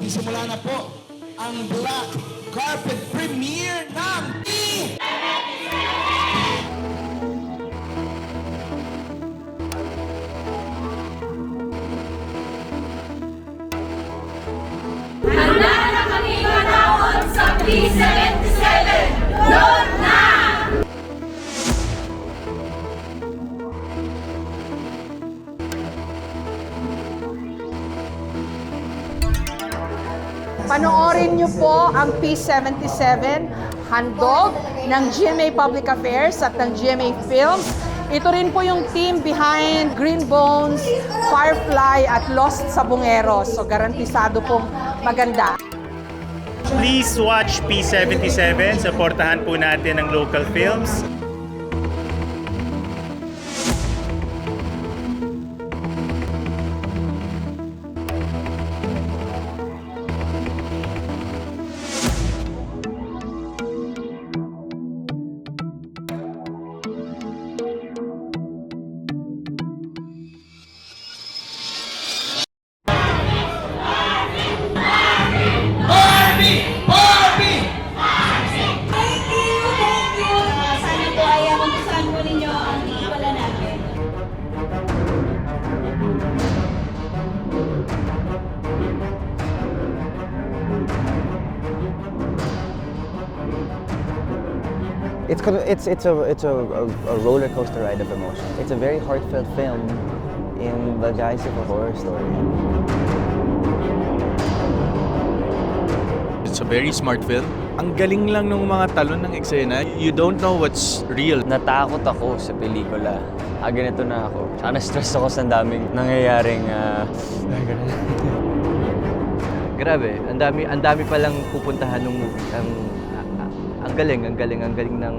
Isimula na po ang black carpet premiere ng Handa na kami manahon sa P77! Doon na! Panoorin niyo po ang P77, handog ng GMA Public Affairs at ng GMA Films. Ito rin po yung team behind Green Bones, Firefly at Lost sa Bungeros. So garantisado pong maganda. Please watch P77. Supportahan po natin ang local films. Thank you! Sana po ay magustuhan po ninyo ang pelikula natin. It's a roller coaster ride of emotion. It's a very heartfelt film in the guise of a horror story. It's a very smart film. Ang galing lang ng mga talon ng eksena. You don't know what's real. Natakot ako sa pelikula. Ganito na ako. Tsaka na-stress ako sa daming nangyayaring Grabe, ang dami palang pupuntahan ng movie. Ang galing ng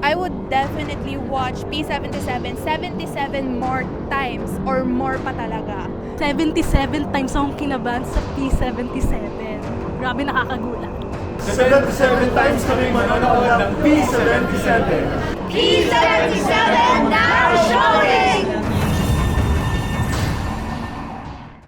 I would definitely watch P77 77 more times or more pa talaga. 77 times akong kinabahan sa P77. Grabe, nakakagulat. 77 times kami manonood ng P77. P77 now showing!